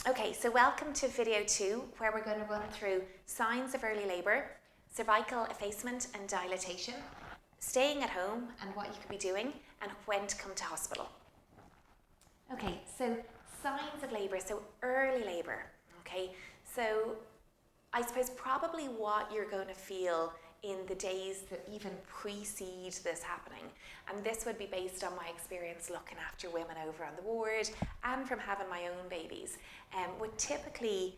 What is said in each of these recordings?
Okay, so welcome to video 2, where we're going to run through signs of early labour, cervical effacement and dilatation, staying at home and what you could be doing, and when to come to hospital. Okay, so signs of labour, so early labour. Okay, so I suppose probably what you're going to feel in the days that even precede this happening, and this would be based on my experience looking after women over on the ward and from having my own babies. What typically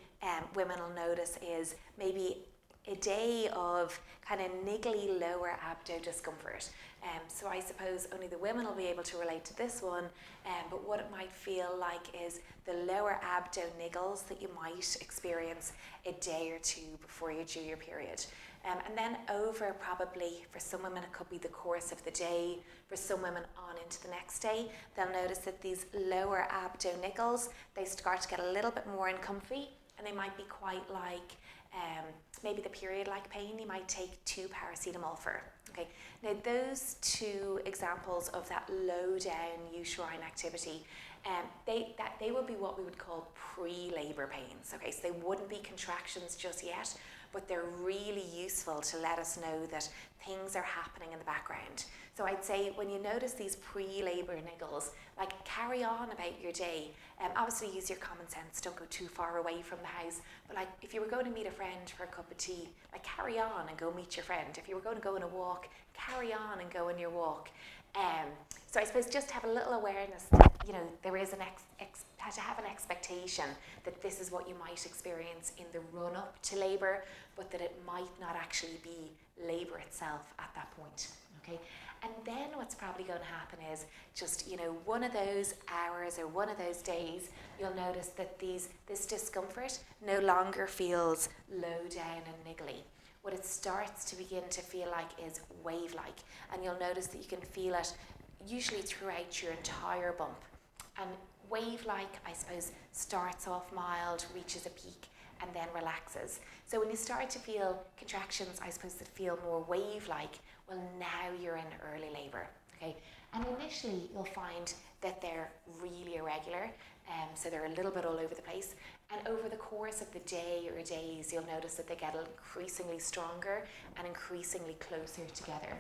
women will notice is maybe a day of kind of niggly lower abdo discomfort. So I suppose only the women will be able to relate to this one, but what it might feel like is the lower abdo niggles that you might experience a day or two before you do your period. And then over probably, for some women it could be the course of the day, for some women on into the next day, they'll notice that these lower abdo niggles, they start to get a little bit more uncomfy, and they might be quite like maybe the period-like pain you might take 2 paracetamol for. Okay, now those 2 examples of that low down uterine activity, they would be what we would call pre-labour pains. Okay, so they wouldn't be contractions just yet, but they're really useful to let us know that things are happening in the background. So I'd say when you notice these pre-labour niggles, like carry on about your day. Obviously use your common sense, don't go too far away from the house, but like if you were going to meet a friend for a cup of tea, like carry on and go meet your friend. If you were going to go on a walk, carry on and go on your walk. So I suppose just have a little awareness that, you know, there is to have an expectation that this is what you might experience in the run up to labour, but that it might not actually be labour itself at that point. Okay, and then what's probably going to happen is just, you know, one of those hours or one of those days, you'll notice that this discomfort no longer feels low down and niggly. What it starts to begin to feel like is wave-like, and you'll notice that you can feel it usually throughout your entire bump. And wave-like, I suppose, starts off mild, reaches a peak, and then relaxes. So when you start to feel contractions, I suppose, that feel more wave-like, well, now you're in early labour. Okay, and initially you'll find that they're really irregular, so they're a little bit all over the place. And over the course of the day or days, you'll notice that they get increasingly stronger and increasingly closer together.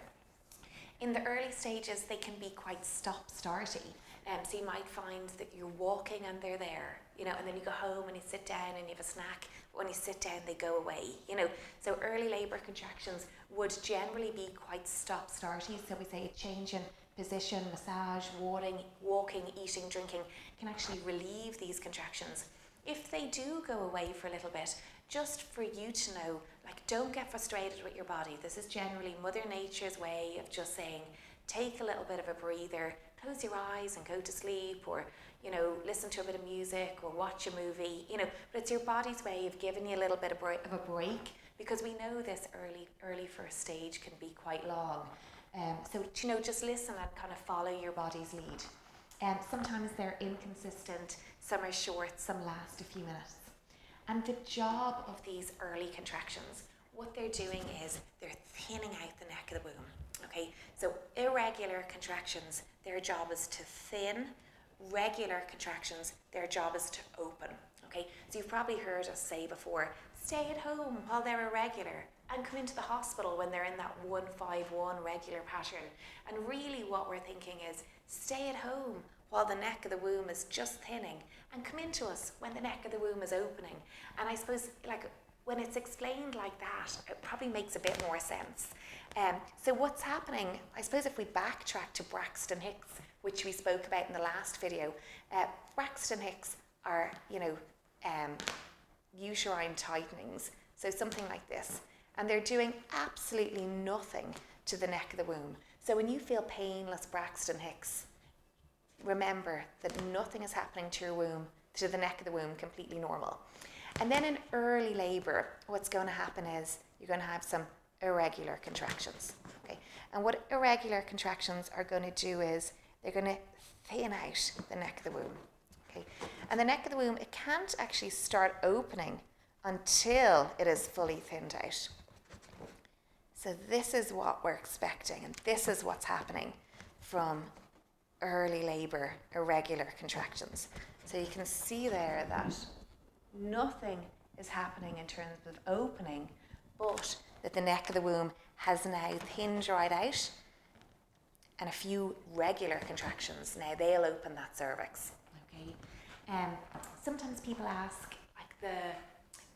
In the early stages, they can be quite stop-starty. So you might find that you're walking and they're there, you know, and then you go home and you sit down and you have a snack. But when you sit down, they go away, you know. So early labour contractions would generally be quite stop-starty. So we say a change in position, massage, walking, eating, drinking can actually relieve these contractions. If they do go away for a little bit, just for you to know, like, don't get frustrated with your body. This is generally Mother Nature's way of just saying, take a little bit of a breather, close your eyes and go to sleep, or, you know, listen to a bit of music or watch a movie, you know, but it's your body's way of giving you a little bit of a break, because we know this early first stage can be quite long. So, you know, just listen and kind of follow your body's lead. Sometimes they're inconsistent, some are short, some last a few minutes. And the job of these early contractions, what they're doing is they're thinning out the neck of the womb. Okay, so irregular contractions, their job is to thin. Regular contractions, their job is to open. Okay, so you've probably heard us say before, stay at home while they're irregular and come into the hospital when they're in that 1-5-1 regular pattern. And really what we're thinking is, stay at home while the neck of the womb is just thinning, and come into us when the neck of the womb is opening. And I suppose, like, when it's explained like that, it probably makes a bit more sense. So what's happening, I suppose if we backtrack to Braxton Hicks, which we spoke about in the last video, Braxton Hicks are, you know, uterine tightenings, so something like this. And they're doing absolutely nothing to the neck of the womb. So when you feel painless Braxton Hicks, remember that nothing is happening to your womb, to the neck of the womb, completely normal. And then in early labour, what's going to happen is you're going to have some irregular contractions. Okay, and what irregular contractions are going to do is they're going to thin out the neck of the womb. Okay, and the neck of the womb, it can't actually start opening until it is fully thinned out. So this is what we're expecting, and this is what's happening from early labour irregular contractions. So you can see there that nothing is happening in terms of opening, but that the neck of the womb has now thinned right out, and a few regular contractions. Now they'll open that cervix. Okay. Sometimes people ask, like,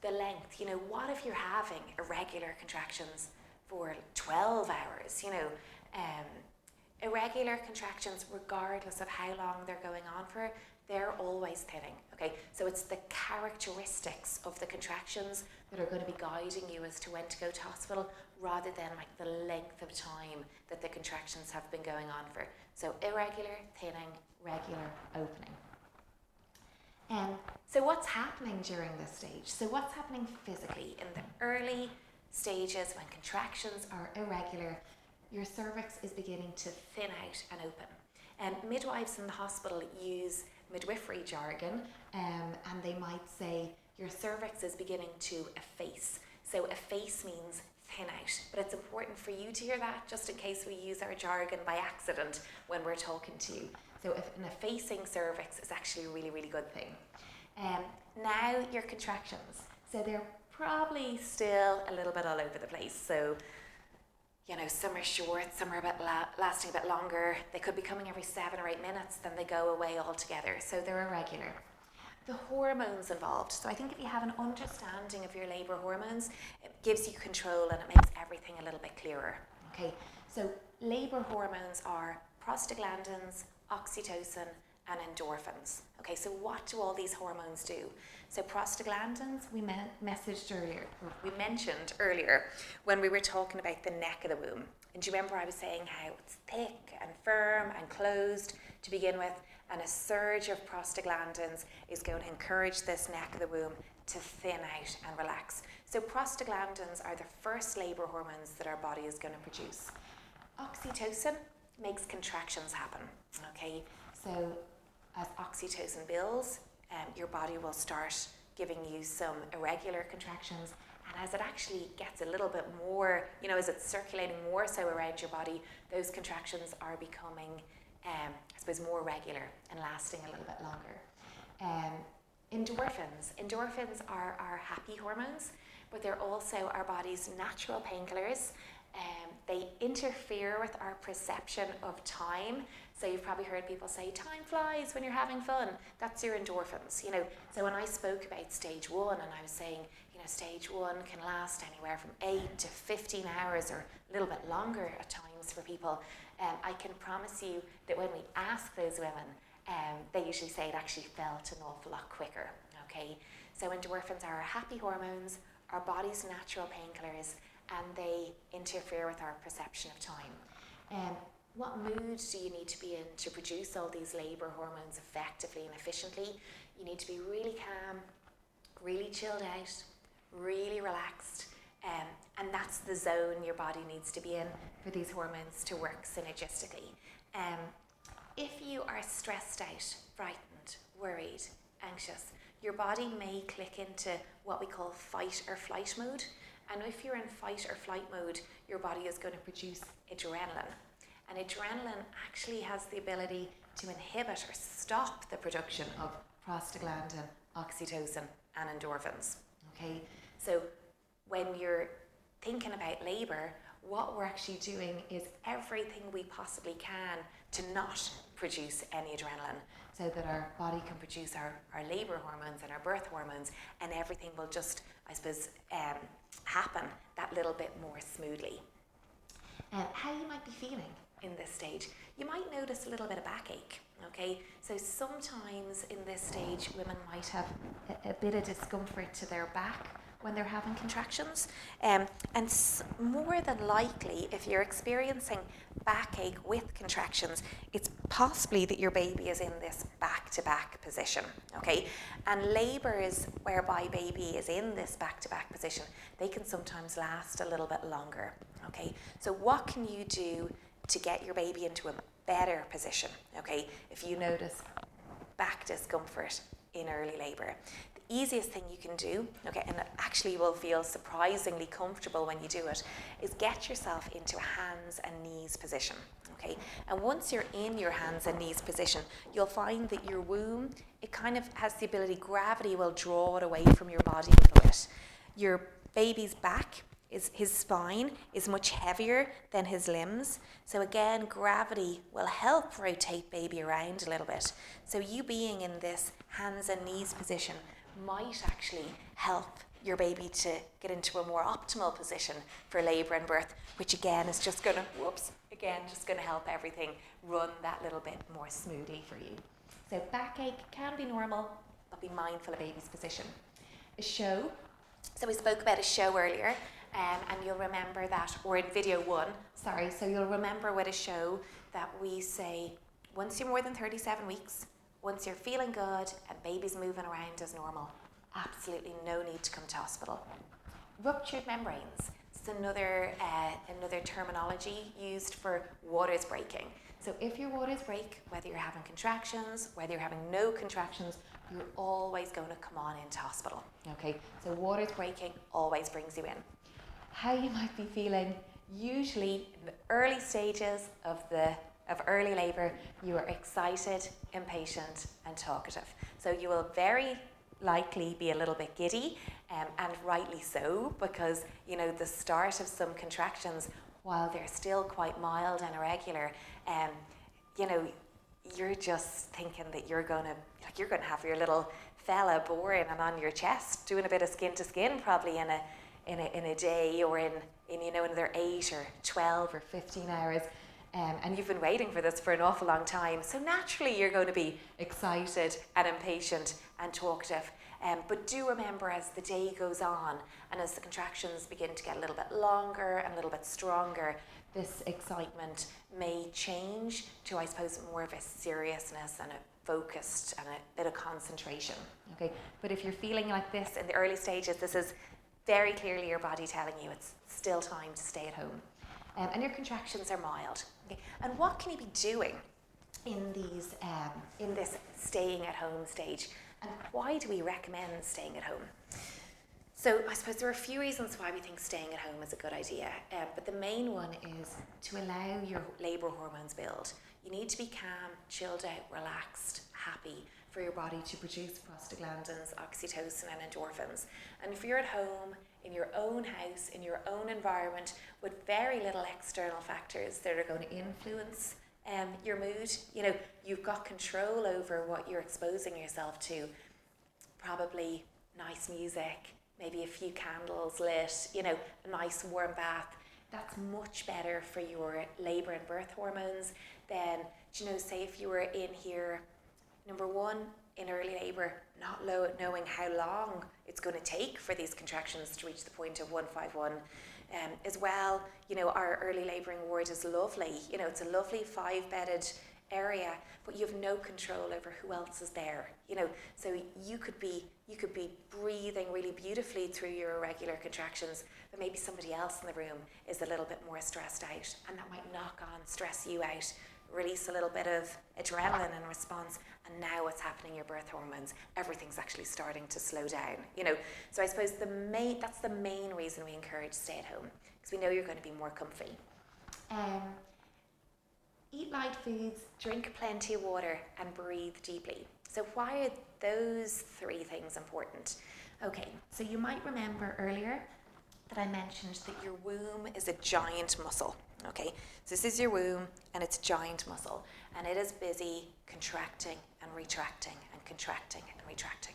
the length. You know, what if you're having irregular contractions for 12 hours? You know, irregular contractions, regardless of how long they're going on for, they're always thinning. Okay, so it's the characteristics of the contractions that are going to be guiding you as to when to go to hospital, rather than like the length of time that the contractions have been going on for. So irregular, thinning, regular, opening. So what's happening during this stage? So what's happening physically in the early stages when contractions are irregular? Your cervix is beginning to thin out and open. Midwives in the hospital use midwifery jargon, and they might say your cervix is beginning to efface. So efface means thin out, but it's important for you to hear that, just in case we use our jargon by accident when we're talking to you. So if an effacing cervix is actually a really, really good thing. Now your contractions. So they're probably still a little bit all over the place. So, you know, some are short, some are a bit lasting a bit longer. They could be coming every 7 or 8 minutes, then they go away altogether. So they're irregular. The hormones involved. So I think if you have an understanding of your labour hormones, it gives you control and it makes everything a little bit clearer. Okay, so labour hormones are prostaglandins, oxytocin, and endorphins. Okay, so what do all these hormones do? So prostaglandins, we mentioned earlier when we were talking about the neck of the womb. And do you remember I was saying how it's thick and firm and closed to begin with, and a surge of prostaglandins is going to encourage this neck of the womb to thin out and relax. So prostaglandins are the first labour hormones that our body is going to produce. Oxytocin makes contractions happen. Okay, so as oxytocin builds, your body will start giving you some irregular contractions, and as it actually gets a little bit more, you know, as it's circulating more so around your body, those contractions are becoming, I suppose, more regular and lasting a little bit longer. Endorphins are our happy hormones, but they're also our body's natural painkillers. They interfere with our perception of time. So you've probably heard people say, time flies when you're having fun. That's your endorphins, you know. So when I spoke about stage 1, and I was saying, you know, stage 1 can last anywhere from 8 to 15 hours or a little bit longer at times for people. I can promise you that when we ask those women, they usually say it actually felt an awful lot quicker, okay? So endorphins are our happy hormones, our body's natural painkillers, and they interfere with our perception of time. What mood do you need to be in to produce all these labour hormones effectively and efficiently? You need to be really calm, really chilled out, really relaxed, and that's the zone your body needs to be in for these hormones to work synergistically. If you are stressed out, frightened, worried, anxious, your body may click into what we call fight or flight mode. And if you're in fight or flight mode, your body is going to produce adrenaline. And adrenaline actually has the ability to inhibit or stop the production of prostaglandin, oxytocin, and endorphins. Okay, so when you're thinking about labour, what we're actually doing is everything we possibly can to not produce any adrenaline, so that our body can produce our labour hormones and our birth hormones, and everything will just, I suppose, happen that little bit more smoothly. How you might be feeling in this stage. You might notice a little bit of backache, okay? So sometimes in this stage, women might have a bit of discomfort to their back when they're having contractions. And more than likely, if you're experiencing backache with contractions, it's possibly that your baby is in this back-to-back position, okay? And labours whereby baby is in this back-to-back position, they can sometimes last a little bit longer, okay? So what can you do to get your baby into a better position, okay, if you notice back discomfort in early labour? The easiest thing you can do, okay, and it actually will feel surprisingly comfortable when you do it, is get yourself into a hands and knees position, okay? And once you're in your hands and knees position, you'll find that your womb, it kind of has the ability, gravity will draw it away from your body a little bit. Your baby's back, his spine is much heavier than his limbs. So again, gravity will help rotate baby around a little bit. So you being in this hands and knees position might actually help your baby to get into a more optimal position for labour and birth, which again is just going to help everything run that little bit more smoothly for you. So backache can be normal, but be mindful of baby's position. A show. So we spoke about a show earlier, and you'll remember that, or in video 1, so you'll remember with a show that we say, once you're more than 37 weeks, once you're feeling good and baby's moving around as normal, absolutely no need to come to hospital. Ruptured membranes, it's another terminology used for waters breaking. So if your waters break, whether you're having contractions, whether you're having no contractions, you're always going to come on into hospital, okay? So waters breaking always brings you in. How you might be feeling, usually in the early stages of early labour, you are excited, impatient and talkative. So you will very likely be a little bit giddy, and rightly so, because the start of some contractions, while they're still quite mild and irregular, you're just thinking that you're gonna have your little fella boring and on your chest, doing a bit of skin to skin probably in a day, or in another 8 or 12 or 15 hours. And you've been waiting for this for an awful long time. So naturally you're going to be excited and impatient and talkative. But do remember, as the day goes on and as the contractions begin to get a little bit longer and a little bit stronger, this excitement may change to, I suppose, more of a seriousness and a focused and a bit of concentration. Okay, but if you're feeling like this in the early stages, this is very clearly your body telling you it's still time to stay at home. And your contractions are mild. Okay? And what can you be doing in this staying at home stage? And why do we recommend staying at home? So I suppose there are a few reasons why we think staying at home is a good idea, but the main one is to allow your labour hormones build. You need to be calm, chilled out, relaxed, happy for your body to produce prostaglandins, oxytocin and endorphins. And if you're at home, in your own house, in your own environment, with very little external factors that are going to influence your mood, you've got control over what you're exposing yourself to. Probably nice music, maybe a few candles lit, a nice warm bath. That's much better for your labour and birth hormones than, say if you were in here, number one, in early labour, not knowing how long it's going to take for these contractions to reach the point of 151. As well, our early labouring ward is lovely. It's a lovely 5-bedded area, but you have no control over who else is there. So you could be breathing really beautifully through your irregular contractions, but maybe somebody else in the room is a little bit more stressed out, and that might knock on, stress you out, release a little bit of adrenaline in response, and now what's happening, your birth hormones, everything's actually starting to slow down. So I suppose that's the main reason we encourage stay at home, because we know you're going to be more comfy. Eat light foods, drink plenty of water, and breathe deeply. So why are those 3 things important? Okay, so you might remember earlier that I mentioned that your womb is a giant muscle. Okay, so this is your womb, and it's a giant muscle, and it is busy contracting and retracting and contracting and retracting.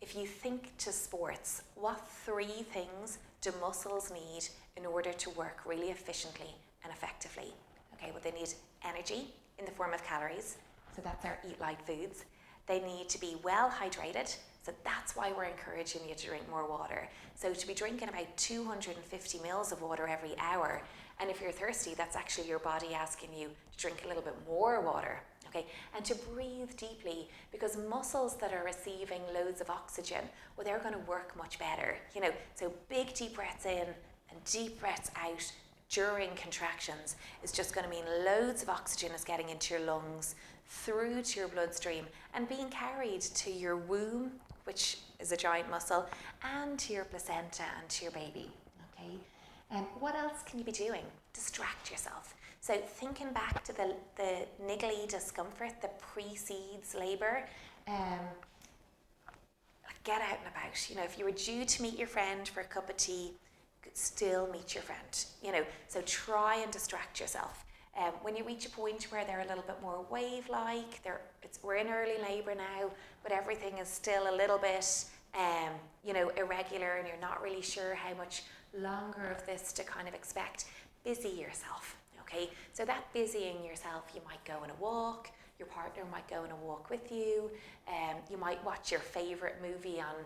If you think to sports, what 3 things do muscles need in order to work really efficiently and effectively? Okay, well, they need energy in the form of calories, so that's our eat light foods. They need to be well hydrated, so that's why we're encouraging you to drink more water. So to be drinking about 250 mils of water every hour, and if you're thirsty, that's actually your body asking you to drink a little bit more water, okay? And to breathe deeply, because muscles that are receiving loads of oxygen, well, they're going to work much better, So big deep breaths in and deep breaths out during contractions is just going to mean loads of oxygen is getting into your lungs, through to your bloodstream, and being carried to your womb, which is a giant muscle, and to your placenta and to your baby, okay? What else can you be doing? Distract yourself. So thinking back to the niggly discomfort that precedes labour, get out and about. You know, if you were due to meet your friend for a cup of tea, still meet your friend. You know, so try and distract yourself. When you reach a point where they're a little bit more wave-like, we're in early labour now, but everything is still a little bit, you know, irregular, and you're not really sure how much longer of this to kind of expect. Busy yourself, okay? So that busying yourself, you might go on a walk, your partner might go on a walk with you, you might watch your favourite movie on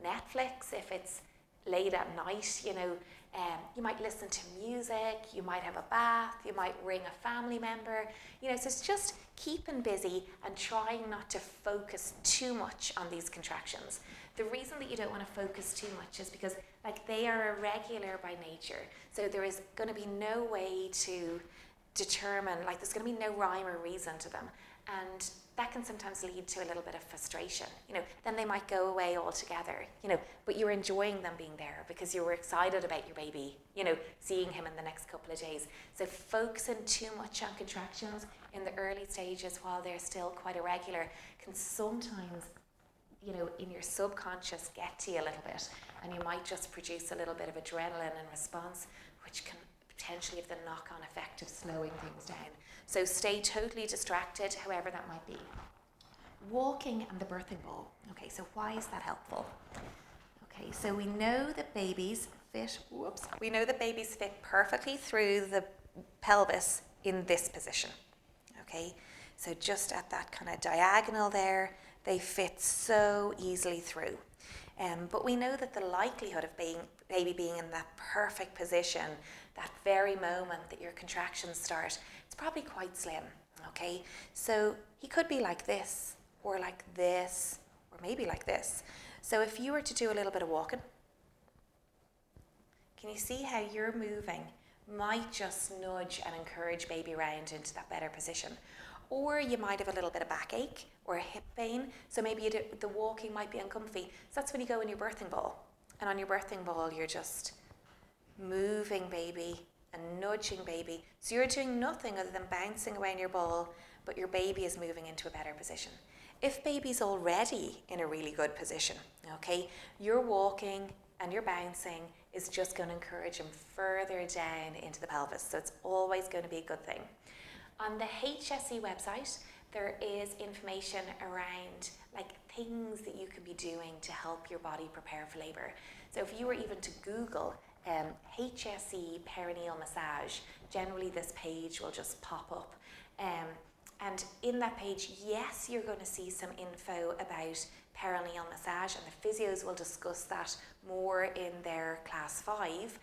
Netflix if it's late at night, you know. You might listen to music, you might have a bath, you might ring a family member, you know, so it's just keeping busy and trying not to focus too much on these contractions. The reason that you don't want to focus too much is because, like, they are irregular by nature, so there is going to be no way to determine, like, there's going to be no rhyme or reason to them, and that can sometimes lead to a little bit of frustration. You know, then they might go away altogether, you know, but you're enjoying them being there because you were excited about your baby, you know, seeing him in the next couple of days. So focusing too much on contractions in the early stages while they're still quite irregular can sometimes, you know, in your subconscious get to you a little bit, and you might just produce a little bit of adrenaline in response, which can potentially have the knock-on effect of slowing things down. So stay totally distracted, however that might be. Walking and the birthing ball. Okay, so why is that helpful? Okay, so we know that babies fit perfectly through the pelvis in this position. Okay, so just at that kind of diagonal there, they fit so easily through. But we know that the likelihood of baby being in that perfect position, that very moment that your contractions start, it's probably quite slim, okay? So he could be like this, or like this, or maybe like this. So if you were to do a little bit of walking, can you see how you're moving might just nudge and encourage baby round into that better position? Or you might have a little bit of backache or a hip pain, so maybe the walking might be uncomfy. So that's when you go in your birthing ball. And on your birthing ball, you're just moving baby and nudging baby. So you're doing nothing other than bouncing away in your ball, but your baby is moving into a better position. If baby's already in a really good position, okay, your walking and your bouncing is just going to encourage him further down into the pelvis. So it's always going to be a good thing. On the HSE website, there is information around, like, things that you can be doing to help your body prepare for labour. So if you were even to Google HSE perineal massage, generally this page will just pop up. And in that page, yes, you're going to see some info about perineal massage, and the physios will discuss that more in their class 5.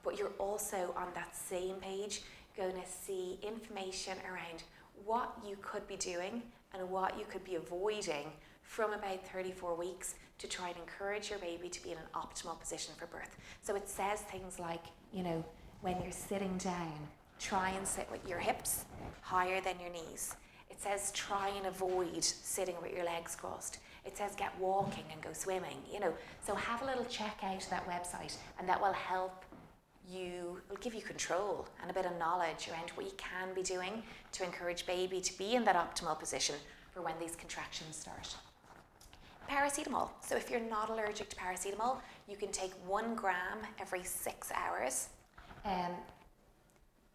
But you're also on that same page going to see information around what you could be doing and what you could be avoiding from about 34 weeks to try and encourage your baby to be in an optimal position for birth. So it says things like, you know, when you're sitting down, try and sit with your hips higher than your knees. It says try and avoid sitting with your legs crossed. It says get walking and go swimming, you know. So have a little check out that website, and that will help you, will give you control and a bit of knowledge around what you can be doing to encourage baby to be in that optimal position for when these contractions start. Paracetamol. So if you're not allergic to paracetamol, you can take 1 gram every 6 hours.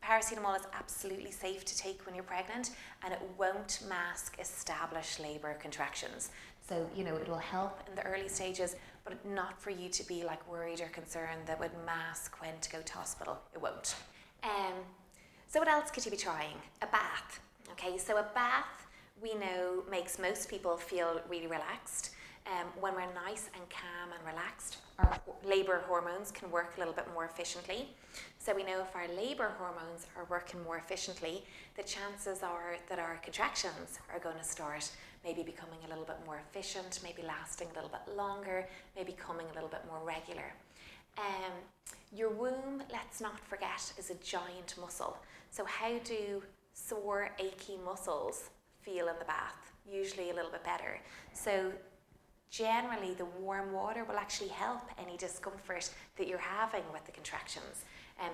Paracetamol is absolutely safe to take when you're pregnant, and it won't mask established labour contractions. So, you know, it will help in the early stages, but not for you to be like worried or concerned that would mask when to go to hospital. It won't. So what else could you be trying? A bath. Okay, so a bath we know makes most people feel really relaxed. When we're nice and calm and relaxed, our labour hormones can work a little bit more efficiently. So we know if our labour hormones are working more efficiently, the chances are that our contractions are going to start maybe becoming a little bit more efficient, maybe lasting a little bit longer, maybe becoming a little bit more regular. Your womb, let's not forget, is a giant muscle. So how do sore, achy muscles feel in the bath? Usually a little bit better. So generally the warm water will actually help any discomfort that you're having with the contractions.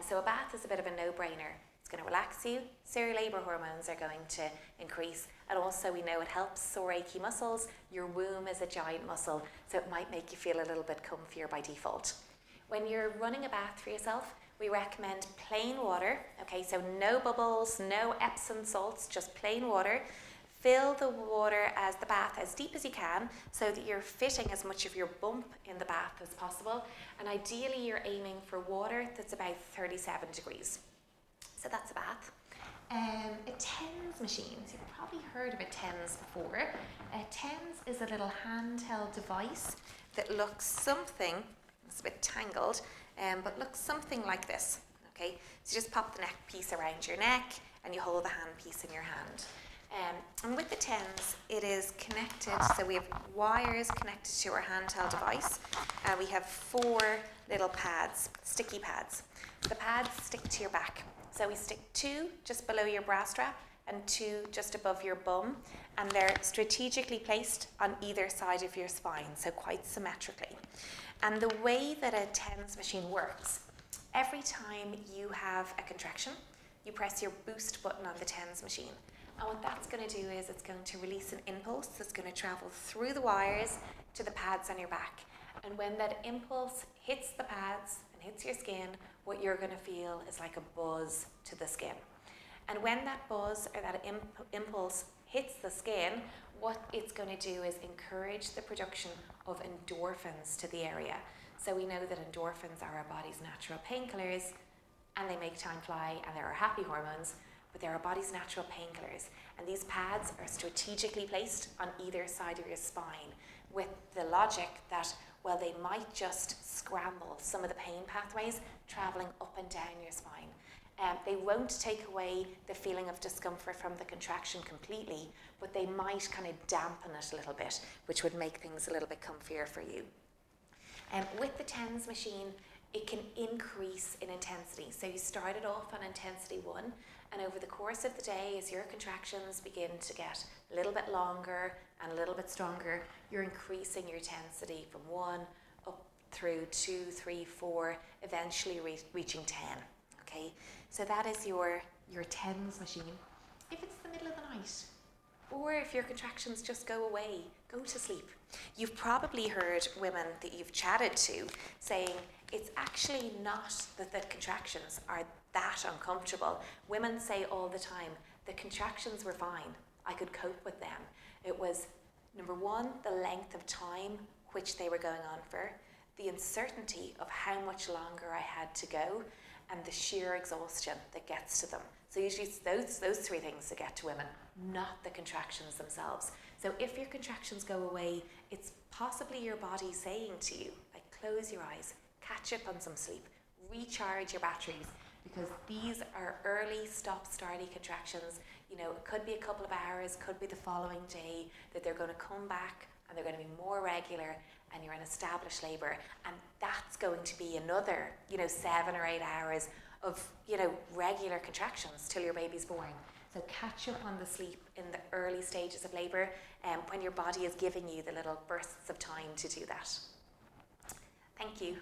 So a bath is a bit of a no-brainer. It's going to relax you, so your labour hormones are going to increase, and also we know it helps sore achy muscles. Your womb is a giant muscle, so it might make you feel a little bit comfier by default. When you're running a bath for yourself, we recommend plain water, okay, so no bubbles, no Epsom salts, just plain water. Fill the water as the bath as deep as you can so that you're fitting as much of your bump in the bath as possible, and ideally you're aiming for water that's about 37 degrees. So that's a bath. A TENS machine, so you've probably heard of a TENS before. A TENS is a little handheld device that looks something, it's a bit tangled, but looks something like this, okay? So you just pop the neck piece around your neck and you hold the hand piece in your hand. And with the TENS, it is connected, so we have wires connected to our handheld device. We have 4 little pads, sticky pads. The pads stick to your back. So we stick 2 just below your bra strap and 2 just above your bum, and they're strategically placed on either side of your spine, so quite symmetrically. And the way that a TENS machine works, every time you have a contraction, you press your boost button on the TENS machine. And what that's going to do is it's going to release an impulse that's going to travel through the wires to the pads on your back. And when that impulse hits the pads and hits your skin, what you're going to feel is like a buzz to the skin. And when that buzz or that impulse hits the skin, what it's going to do is encourage the production of endorphins to the area. So we know that endorphins are our body's natural painkillers, and they make time fly, and they're our happy hormones. But they're our body's natural painkillers, and these pads are strategically placed on either side of your spine with the logic that, well, they might just scramble some of the pain pathways traveling up and down your spine. They won't take away the feeling of discomfort from the contraction completely, but they might kind of dampen it a little bit, which would make things a little bit comfier for you. With the TENS machine, it can increase in intensity. So you started off on intensity 1, and over the course of the day, as your contractions begin to get a little bit longer and a little bit stronger, you're increasing your intensity from 1 up through 2, 3, 4, eventually reaching 10. Okay, so that is your TENS machine. If it's the middle of the night, or if your contractions just go away, go to sleep. You've probably heard women that you've chatted to saying it's actually not that the contractions are that uncomfortable. Women say all the time, the contractions were fine. I could cope with them. It was, number 1, the length of time which they were going on for, the uncertainty of how much longer I had to go, and the sheer exhaustion that gets to them. So usually it's those 3 things that get to women, not the contractions themselves. So if your contractions go away, it's possibly your body saying to you, like, close your eyes, catch up on some sleep, recharge your batteries, because these are early stop-starty contractions. You know, it could be a couple of hours, could be the following day, that they're going to come back and they're going to be more regular, and you're in established labour, and that's going to be another, 7 or 8 hours of, regular contractions till your baby's born. So catch up on the sleep in the early stages of labour, when your body is giving you the little bursts of time to do that. Thank you.